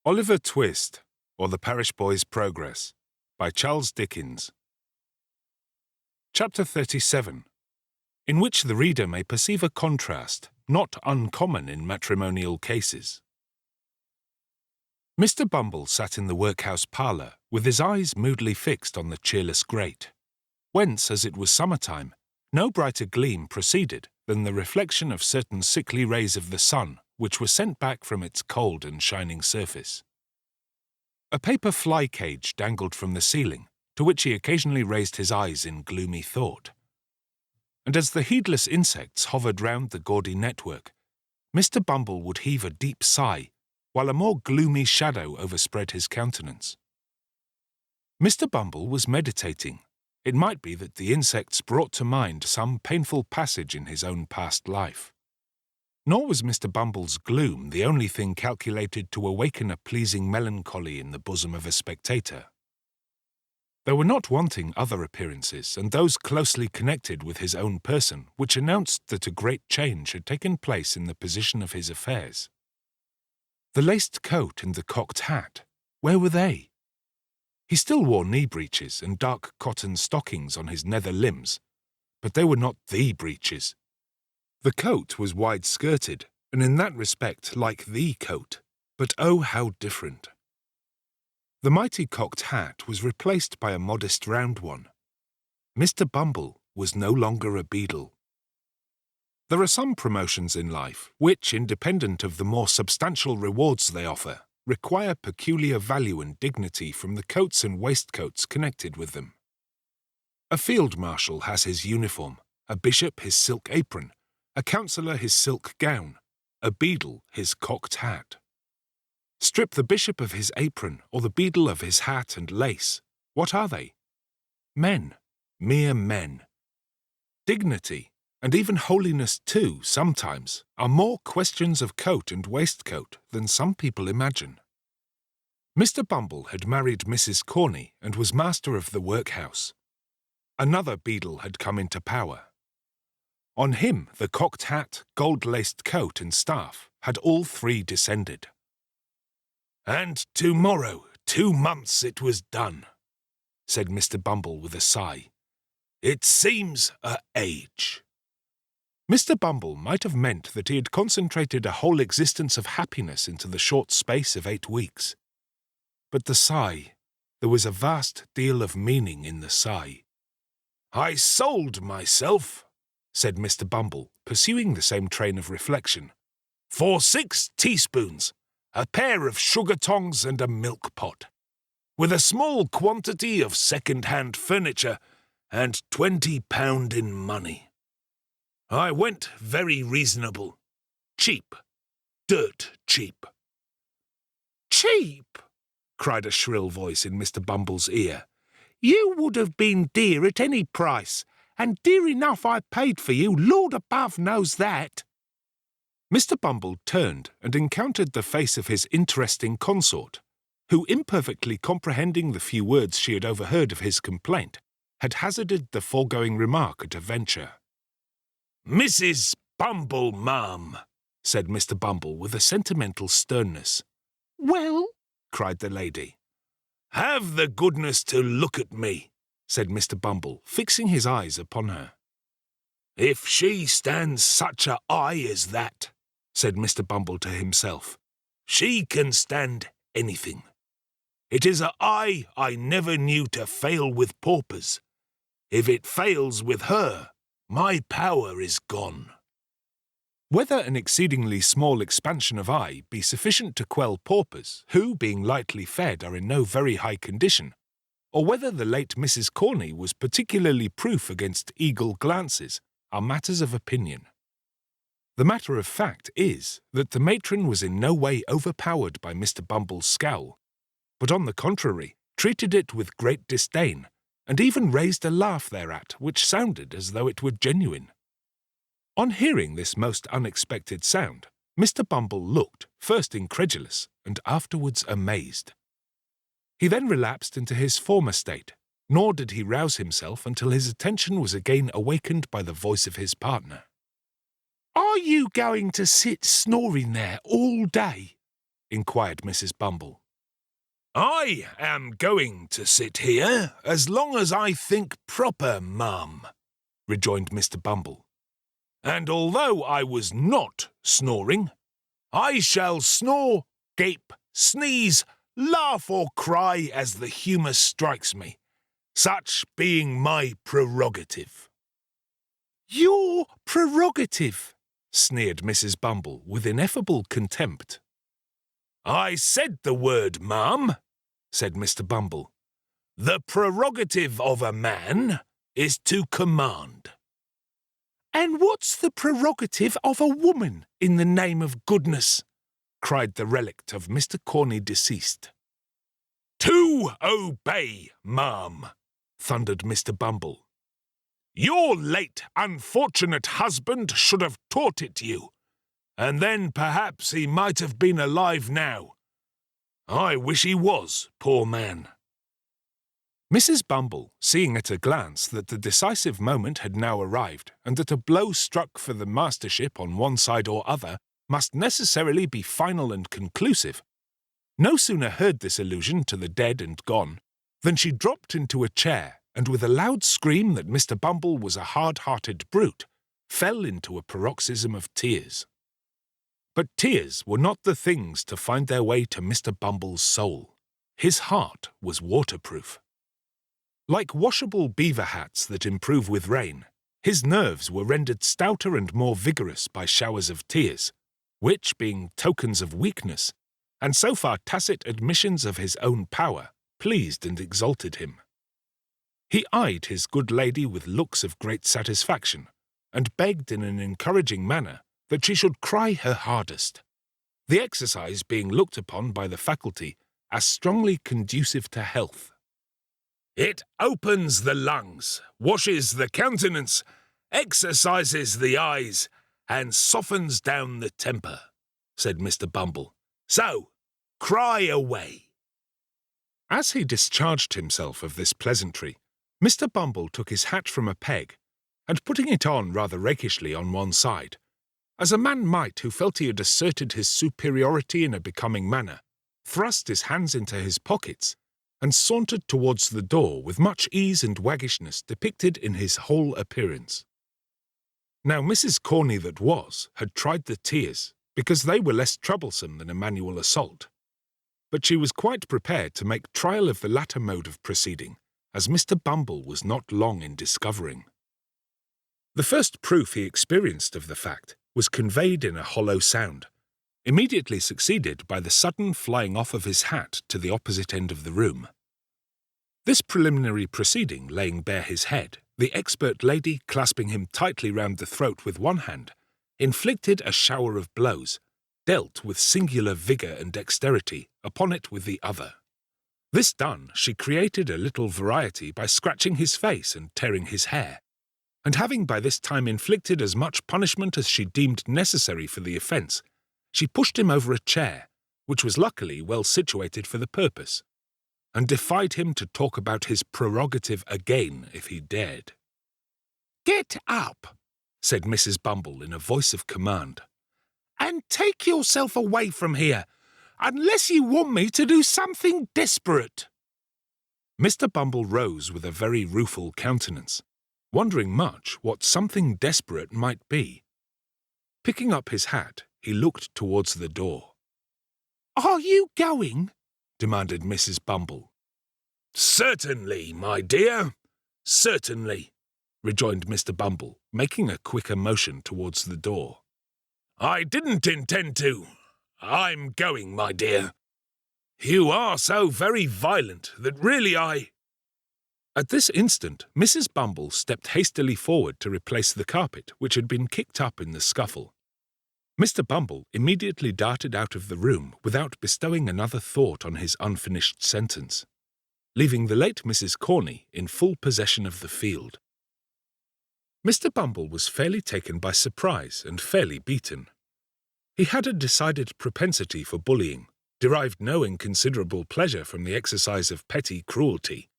Oliver Twist, or The Parish Boy's Progress, by Charles Dickens. Chapter 37, in which the reader may perceive a contrast not uncommon in matrimonial cases. Mr. Bumble sat in the workhouse parlour with his eyes moodily fixed on the cheerless grate, whence, as it was summer-time, no brighter gleam proceeded than the reflection of certain sickly rays of the sun which were sent back from its cold and shining surface. A paper fly-cage dangled from the ceiling, to which he occasionally raised his eyes in gloomy thought. And as the heedless insects hovered round the gaudy network, Mr. Bumble would heave a deep sigh, while a more gloomy shadow overspread his countenance. Mr. Bumble was meditating. It might be that the insects brought to mind some painful passage in his own past life. Nor was Mr. Bumble's gloom the only thing calculated to awaken a pleasing melancholy in the bosom of a spectator. There were not wanting other appearances, and those closely connected with his own person, which announced that a great change had taken place in the position of his affairs. The laced coat and the cocked hat, where were they? He still wore knee-breeches and dark cotton stockings on his nether limbs, but they were not the breeches. The coat was wide-skirted, and in that respect like the coat, but oh how different. The mighty cocked hat was replaced by a modest round one. Mr. Bumble was no longer a beadle. There are some promotions in life which, independent of the more substantial rewards they offer, require peculiar value and dignity from the coats and waistcoats connected with them. A field marshal has his uniform, a bishop his silk apron, a councillor his silk gown, a beadle his cocked hat. Strip the bishop of his apron or the beadle of his hat and lace, what are they? Men, mere men. Dignity, and even holiness too, sometimes, are more questions of coat and waistcoat than some people imagine. Mr. Bumble had married Mrs. Corney and was master of the workhouse. Another beadle had come into power. On him the cocked hat, gold-laced coat and staff had all three descended. "And tomorrow, 2 months it was done," said Mr. Bumble with a sigh. "It seems a age." Mr. Bumble might have meant that he had concentrated a whole existence of happiness into the short space of 8 weeks. But the sigh, there was a vast deal of meaning in the sigh. "I sold myself," said Mr. Bumble, pursuing the same train of reflection, "for 6 teaspoons, a pair of sugar tongs and a milk pot, with a small quantity of second-hand furniture and £20 in money. I went very reasonable. Cheap. Dirt cheap." "Cheap!" cried a shrill voice in Mr. Bumble's ear. "You would have been dear at any price, and dear enough I paid for you, Lord above knows that." Mr. Bumble turned and encountered the face of his interesting consort, who, imperfectly comprehending the few words she had overheard of his complaint, had hazarded the foregoing remark at a venture. "Mrs. Bumble, ma'am," said Mr. Bumble with a sentimental sternness. "Well?" cried the lady. "Have the goodness to look at me," said Mr. Bumble, fixing his eyes upon her. "If she stands such a eye as that," said Mr. Bumble to himself, "she can stand anything. It is a eye I never knew to fail with paupers. If it fails with her, my power is gone." Whether an exceedingly small expansion of eye be sufficient to quell paupers, who, being lightly fed, are in no very high condition, or whether the late Mrs. Corney was particularly proof against eagle glances, are matters of opinion. The matter of fact is that the matron was in no way overpowered by Mr. Bumble's scowl, but on the contrary treated it with great disdain, and even raised a laugh thereat which sounded as though it were genuine. On hearing this most unexpected sound, Mr. Bumble looked, first incredulous and afterwards amazed. He then relapsed into his former state, nor did he rouse himself until his attention was again awakened by the voice of his partner. "Are you going to sit snoring there all day?" inquired Mrs. Bumble. "I am going to sit here as long as I think proper, ma'am," rejoined Mr. Bumble. "And although I was not snoring, I shall snore, gape, sneeze, laugh or cry as the humour strikes me, such being my prerogative." "Your prerogative?" sneered Mrs. Bumble with ineffable contempt. "I said the word, ma'am," said Mr. Bumble. "The prerogative of a man is to command." "And what's the prerogative of a woman, in the name of goodness?" cried the relict of Mr. Corney deceased. "To obey, ma'am," thundered Mr. Bumble. "Your late unfortunate husband should have taught it you, and then perhaps he might have been alive now. I wish he was, poor man." Mrs. Bumble, seeing at a glance that the decisive moment had now arrived, and that a blow struck for the mastership on one side or other must necessarily be final and conclusive, no sooner heard this allusion to the dead and gone than she dropped into a chair, and with a loud scream that Mr. Bumble was a hard-hearted brute, fell into a paroxysm of tears. But tears were not the things to find their way to Mr. Bumble's soul. His heart was waterproof. Like washable beaver hats that improve with rain, his nerves were rendered stouter and more vigorous by showers of tears, which, being tokens of weakness, and so far tacit admissions of his own power, pleased and exalted him. He eyed his good lady with looks of great satisfaction, and begged in an encouraging manner that she should cry her hardest, the exercise being looked upon by the faculty as strongly conducive to health. "It opens the lungs, washes the countenance, exercises the eyes, and softens down the temper," said Mr. Bumble. "So, cry away." As he discharged himself of this pleasantry, Mr. Bumble took his hat from a peg, and putting it on rather rakishly on one side, as a man might who felt he had asserted his superiority in a becoming manner, thrust his hands into his pockets, and sauntered towards the door with much ease and waggishness depicted in his whole appearance. Now Mrs. Corney that was had tried the tears, because they were less troublesome than a manual assault, but she was quite prepared to make trial of the latter mode of proceeding, as Mr. Bumble was not long in discovering. The first proof he experienced of the fact was conveyed in a hollow sound, immediately succeeded by the sudden flying off of his hat to the opposite end of the room. This preliminary proceeding laying bare his head, the expert lady, clasping him tightly round the throat with one hand, inflicted a shower of blows, dealt with singular vigour and dexterity upon it with the other. This done, she created a little variety by scratching his face and tearing his hair, and having by this time inflicted as much punishment as she deemed necessary for the offence, she pushed him over a chair, which was luckily well situated for the purpose, and defied him to talk about his prerogative again if he dared. "Get up," said Mrs. Bumble in a voice of command, "and take yourself away from here, unless you want me to do something desperate." Mr. Bumble rose with a very rueful countenance, wondering much what something desperate might be. Picking up his hat, he looked towards the door. "Are you going?" demanded Mrs. Bumble. "Certainly, my dear, certainly," rejoined Mr. Bumble, making a quicker motion towards the door. "I didn't intend to. I'm going, my dear. You are so very violent that really I—" At this instant, Mrs. Bumble stepped hastily forward to replace the carpet which had been kicked up in the scuffle. Mr. Bumble immediately darted out of the room without bestowing another thought on his unfinished sentence, leaving the late Mrs. Corney in full possession of the field. Mr. Bumble was fairly taken by surprise and fairly beaten. He had a decided propensity for bullying, derived no inconsiderable pleasure from the exercise of petty cruelty,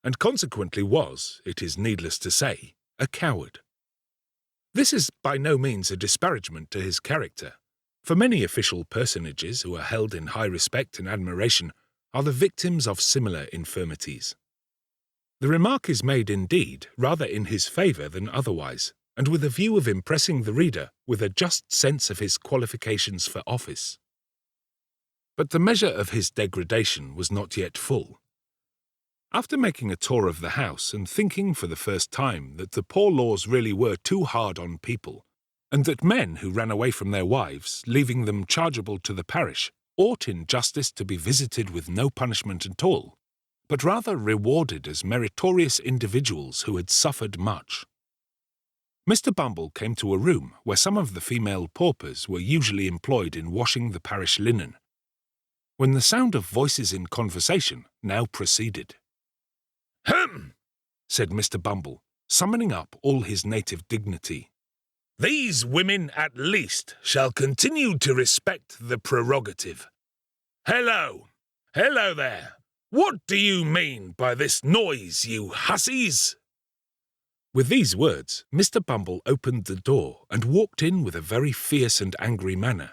and consequently was, it is needless to say, a coward. This is by no means a disparagement to his character, For many official personages who are held in high respect and admiration are the victims of similar infirmities. The remark is made, indeed, rather in his favour than otherwise, and with a view of impressing the reader with a just sense of his qualifications for office. But the measure of his degradation was not yet full. After making a tour of the house and thinking for the first time that the poor laws really were too hard on people, and that men who ran away from their wives, leaving them chargeable to the parish, ought in justice to be visited with no punishment at all, but rather rewarded as meritorious individuals who had suffered much. Mr. Bumble came to a room where some of the female paupers were usually employed in washing the parish linen, when the sound of voices in conversation now proceeded. "Hem!" said Mr. Bumble, summoning up all his native dignity. "These women at least shall continue to respect the prerogative. Hello! Hello there! What do you mean by this noise, you hussies?" With these words, Mr. Bumble opened the door and walked in with a very fierce and angry manner,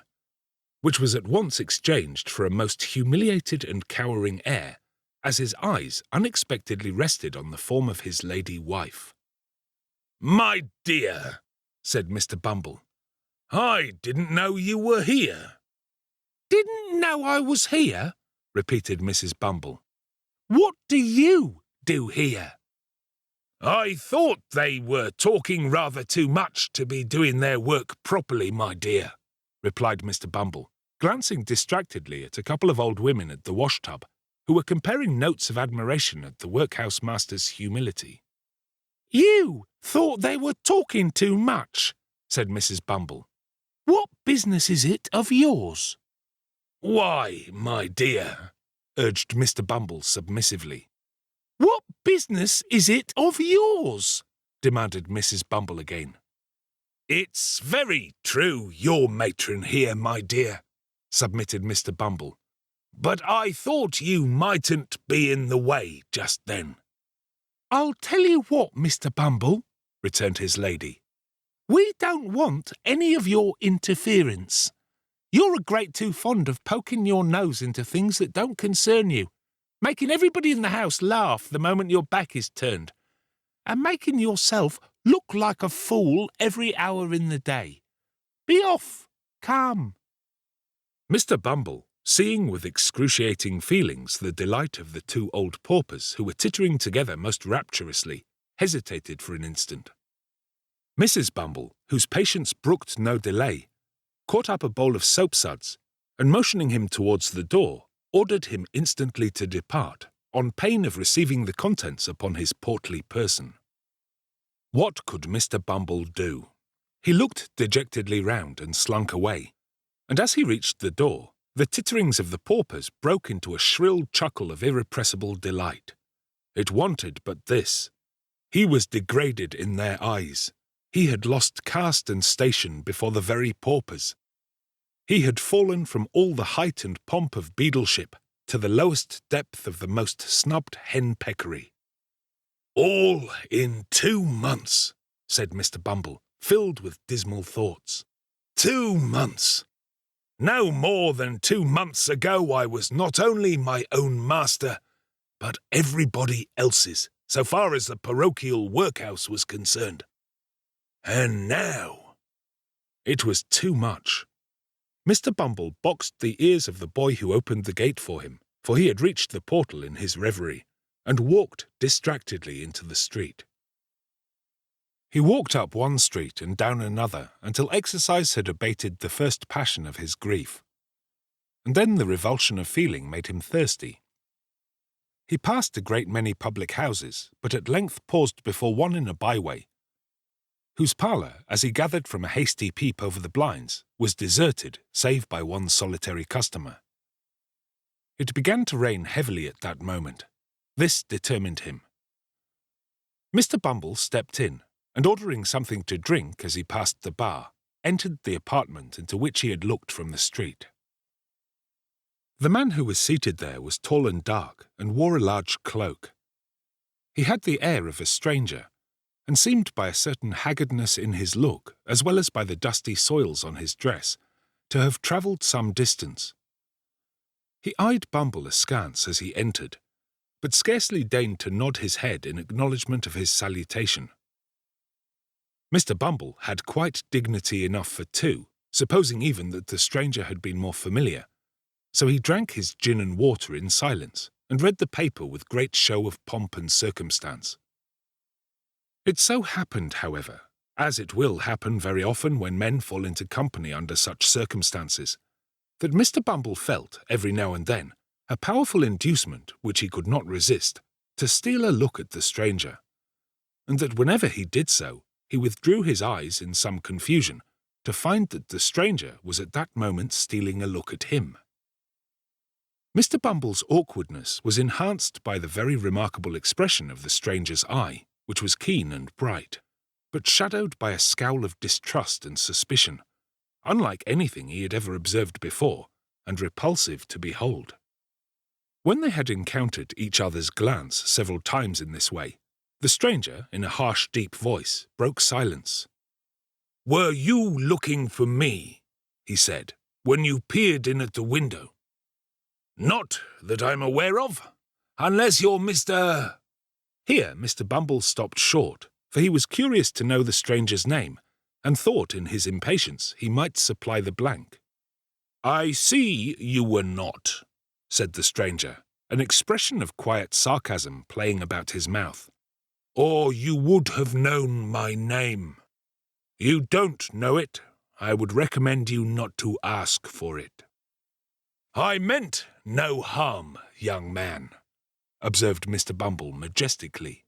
which was at once exchanged for a most humiliated and cowering air, as his eyes unexpectedly rested on the form of his lady wife. "My dear," said Mr. Bumble, "I didn't know you were here." "Didn't know I was here?" repeated Mrs. Bumble. "What do you do here?" "I thought they were talking rather too much to be doing their work properly, my dear," replied Mr. Bumble, glancing distractedly at a couple of old women at the wash-tub, who were comparing notes of admiration at the workhouse master's humility. "You thought they were talking too much," said Mrs. Bumble. "What business is it of yours?" "Why, my dear," urged Mr. Bumble submissively. "What business is it of yours?" demanded Mrs. Bumble again. "It's very true you're matron here, my dear," submitted Mr. Bumble, "but I thought you mightn't be in the way just then." "I'll tell you what, Mr. Bumble," returned his lady. "We don't want any of your interference. You're a great too fond of poking your nose into things that don't concern you, making everybody in the house laugh the moment your back is turned, and making yourself look like a fool every hour in the day. Be off, come." Mr. Bumble, seeing with excruciating feelings the delight of the two old paupers who were tittering together most rapturously, hesitated for an instant. Mrs. Bumble, whose patience brooked no delay, caught up a bowl of soapsuds, and motioning him towards the door, ordered him instantly to depart, on pain of receiving the contents upon his portly person. What could Mr. Bumble do? He looked dejectedly round and slunk away, and as he reached the door, the titterings of the paupers broke into a shrill chuckle of irrepressible delight. It wanted but this. He was degraded in their eyes. He had lost caste and station before the very paupers. He had fallen from all the height and pomp of beadleship to the lowest depth of the most snubbed hen-peckery. "All in 2 months," said Mr. Bumble, filled with dismal thoughts. 2 months! No more than 2 months ago I was not only my own master, but everybody else's, so far as the parochial workhouse was concerned. And now... It was too much. Mr. Bumble boxed the ears of the boy who opened the gate for him, for he had reached the portal in his reverie, and walked distractedly into the street. He walked up one street and down another until exercise had abated the first passion of his grief, and then the revulsion of feeling made him thirsty. He passed a great many public houses, but at length paused before one in a byway, whose parlour, as he gathered from a hasty peep over the blinds, was deserted save by one solitary customer. It began to rain heavily at that moment. This determined him. Mr. Bumble stepped in, and ordering something to drink as he passed the bar, entered the apartment into which he had looked from the street. The man who was seated there was tall and dark, and wore a large cloak. He had the air of a stranger, and seemed by a certain haggardness in his look, as well as by the dusty soils on his dress, to have travelled some distance. He eyed Bumble askance as he entered, but scarcely deigned to nod his head in acknowledgment of his salutation. Mr. Bumble had quite dignity enough for two, supposing even that the stranger had been more familiar, so he drank his gin and water in silence, and read the paper with great show of pomp and circumstance. It so happened, however, as it will happen very often when men fall into company under such circumstances, that Mr. Bumble felt, every now and then, a powerful inducement, which he could not resist, to steal a look at the stranger, and that whenever he did so, he withdrew his eyes in some confusion, to find that the stranger was at that moment stealing a look at him. Mr. Bumble's awkwardness was enhanced by the very remarkable expression of the stranger's eye, which was keen and bright, but shadowed by a scowl of distrust and suspicion, unlike anything he had ever observed before, and repulsive to behold. When they had encountered each other's glance several times in this way, the stranger, in a harsh, deep voice, broke silence. "Were you looking for me," he said, "when you peered in at the window?" "Not that I'm aware of, unless you're Mr.—" Here Mr. Bumble stopped short, for he was curious to know the stranger's name, and thought in his impatience he might supply the blank. "I see you were not," said the stranger, an expression of quiet sarcasm playing about his mouth, "or you would have known my name. You don't know it. I would recommend you not to ask for it." "I meant no harm, young man," observed Mr. Bumble majestically.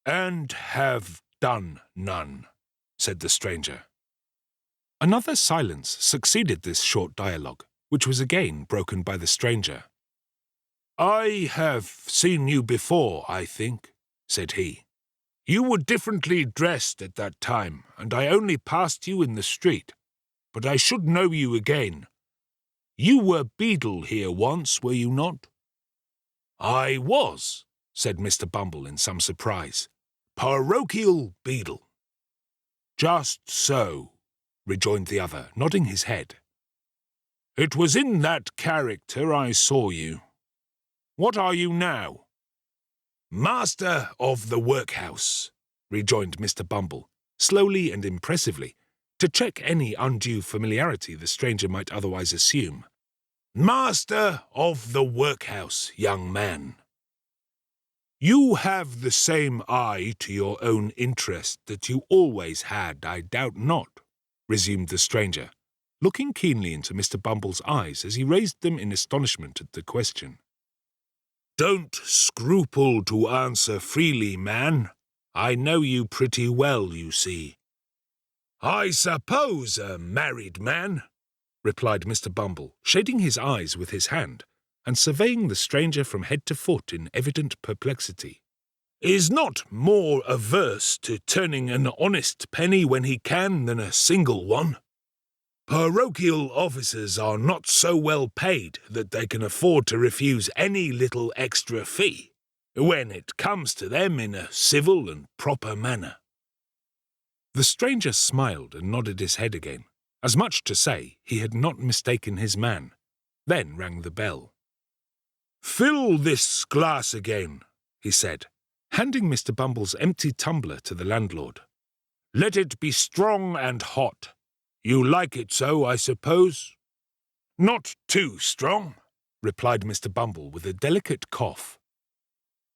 "And have done none," said the stranger. Another silence succeeded this short dialogue, which was again broken by the stranger. "I have seen you before, I think," said he. "You were differently dressed at that time, and I only passed you in the street, but I should know you again. You were beadle here once, were you not?" "I was," said Mr. Bumble in some surprise. "Parochial beadle." "Just so," rejoined the other, nodding his head. "It was in that character I saw you. What are you now?" "Master of the workhouse," rejoined Mr. Bumble, slowly and impressively, to check any undue familiarity the stranger might otherwise assume. "Master of the workhouse, young man." "You have the same eye to your own interest that you always had, I doubt not," resumed the stranger, looking keenly into Mr. Bumble's eyes as he raised them in astonishment at the question. "Don't scruple to answer freely, man. I know you pretty well, you see." "I suppose a married man," replied Mr. Bumble, shading his eyes with his hand, and surveying the stranger from head to foot in evident perplexity, "is not more averse to turning an honest penny when he can than a single one. Parochial officers are not so well paid that they can afford to refuse any little extra fee, when it comes to them in a civil and proper manner." The stranger smiled and nodded his head again, as much to say he had not mistaken his man, then rang the bell. "Fill this glass again," he said, handing Mr. Bumble's empty tumbler to the landlord. "Let it be strong and hot. You like it so, I suppose?" "Not too strong," replied Mr. Bumble with a delicate cough.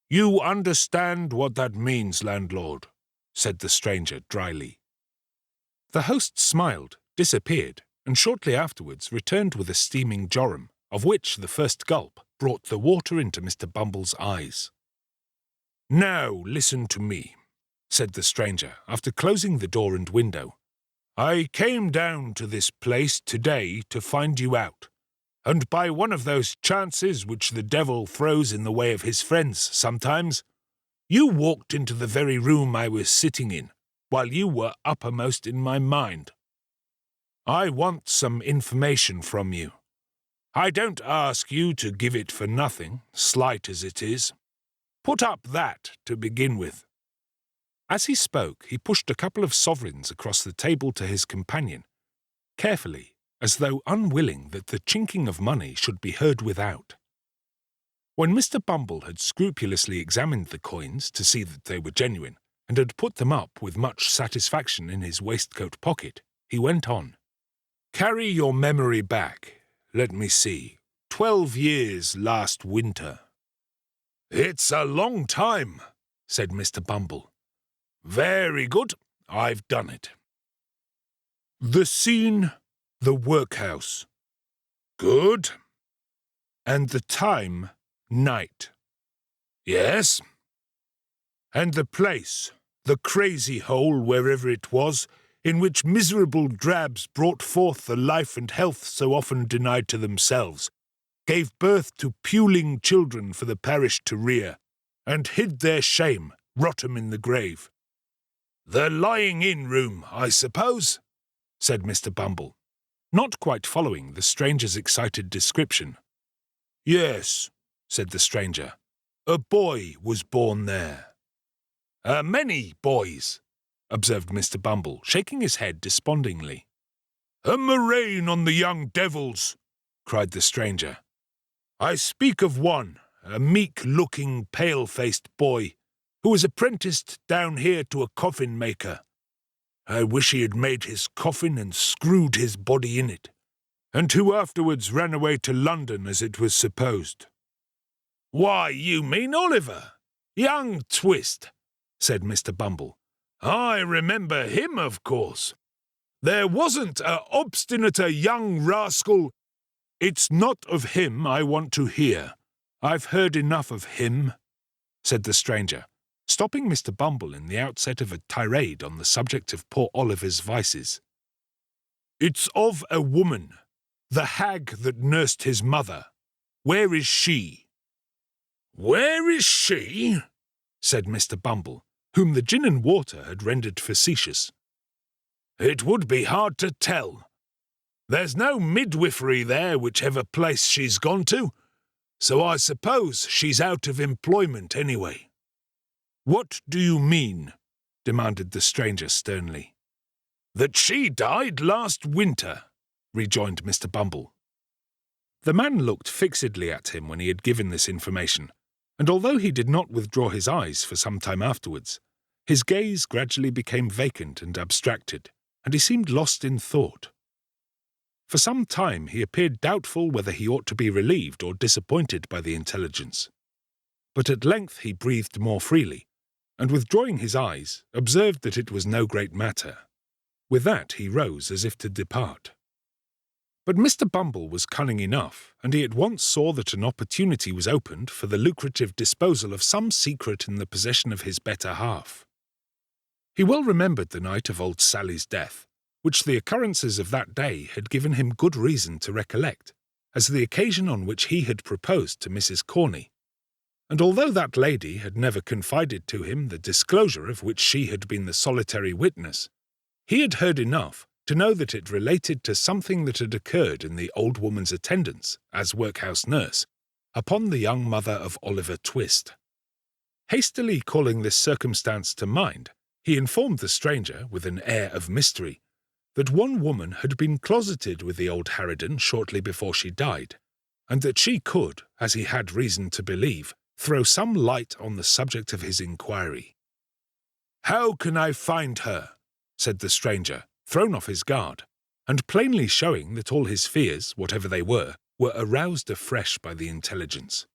"You understand what that means, landlord," said the stranger dryly. The host smiled, disappeared, and shortly afterwards returned with a steaming jorum, of which the first gulp brought the water into Mr. Bumble's eyes. "Now listen to me," said the stranger, after closing the door and window. "I came down to this place today to find you out, and by one of those chances which the devil throws in the way of his friends sometimes, you walked into the very room I was sitting in, while you were uppermost in my mind. I want some information from you. I don't ask you to give it for nothing, slight as it is. Put up that to begin with." As he spoke, he pushed a couple of sovereigns across the table to his companion, carefully, as though unwilling that the chinking of money should be heard without. When Mr. Bumble had scrupulously examined the coins to see that they were genuine, and had put them up with much satisfaction in his waistcoat pocket, he went on. "Carry your memory back. Let me see. 12 years last winter." "It's a long time," said Mr. Bumble. "Very good. I've done it." "The scene, the workhouse." "Good." "And the time, night." "Yes." "And the place, the crazy hole, wherever it was, in which miserable drabs brought forth the life and health so often denied to themselves, gave birth to puling children for the parish to rear, and hid their shame, rot 'em in the grave." "The lying-in room, I suppose?" said Mr. Bumble, not quite following the stranger's excited description. "Yes," said the stranger. "A boy was born there." "Many boys," observed Mr. Bumble, shaking his head despondingly. "A murrain on the young devils!" cried the stranger. "I speak of one, a meek-looking, pale-faced boy, who was apprenticed down here to a coffin-maker. I wish he had made his coffin and screwed his body in it, and who afterwards ran away to London as it was supposed." "Why, you mean Oliver, young Twist," said Mr. Bumble. "I remember him, of course. There wasn't a obstinater young rascal—" "It's not of him I want to hear. I've heard enough of him," said the stranger, stopping Mr. Bumble in the outset of a tirade on the subject of poor Oliver's vices. "It's of a woman, the hag that nursed his mother. Where is she?" "Where is she?" said Mr. Bumble, whom the gin and water had rendered facetious. "It would be hard to tell. There's no midwifery there, whichever place she's gone to, so I suppose she's out of employment anyway." "What do you mean?" demanded the stranger sternly. "That she died last winter," rejoined Mr. Bumble. The man looked fixedly at him when he had given this information, and although he did not withdraw his eyes for some time afterwards, his gaze gradually became vacant and abstracted, and he seemed lost in thought. For some time he appeared doubtful whether he ought to be relieved or disappointed by the intelligence. But at length he breathed more freely, and withdrawing his eyes, observed that it was no great matter. With that he rose as if to depart. But Mr. Bumble was cunning enough, and he at once saw that an opportunity was opened for the lucrative disposal of some secret in the possession of his better half. He well remembered the night of old Sally's death, which the occurrences of that day had given him good reason to recollect, as the occasion on which he had proposed to Mrs. Corney, and although that lady had never confided to him the disclosure of which she had been the solitary witness, he had heard enough to know that it related to something that had occurred in the old woman's attendance, as workhouse nurse, upon the young mother of Oliver Twist. Hastily calling this circumstance to mind, he informed the stranger, with an air of mystery, that one woman had been closeted with the old harridan shortly before she died, and that she could, as he had reason to believe, throw some light on the subject of his inquiry. "How can I find her?" said the stranger, thrown off his guard, and plainly showing that all his fears, whatever they were aroused afresh by the intelligence.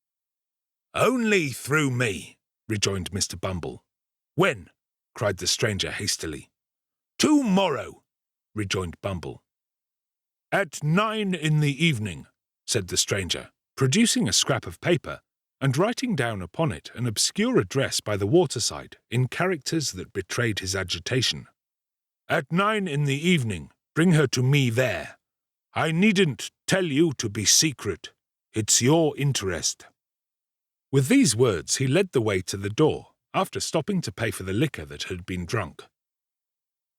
"Only through me," rejoined Mr. Bumble. "When?" cried the stranger hastily. "To-morrow," rejoined Bumble. "At 9 in the evening," said the stranger, producing a scrap of paper, and writing down upon it an obscure address by the waterside in characters that betrayed his agitation. "At 9 in the evening, bring her to me there. I needn't tell you to be secret. It's your interest." With these words he led the way to the door, after stopping to pay for the liquor that had been drunk.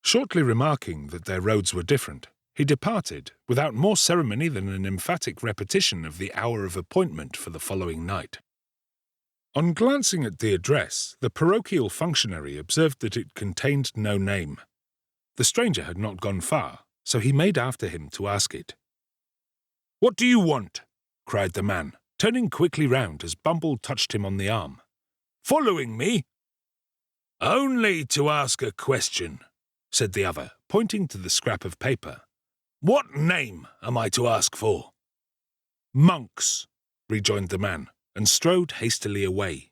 Shortly remarking that their roads were different, he departed, without more ceremony than an emphatic repetition of the hour of appointment for the following night. On glancing at the address, the parochial functionary observed that it contained no name. The stranger had not gone far, so he made after him to ask it. "What do you want?" cried the man, turning quickly round as Bumble touched him on the arm. "Following me?" "Only to ask a question," said the other, pointing to the scrap of paper. "What name am I to ask for?" "Monks," rejoined the man, and strode hastily away.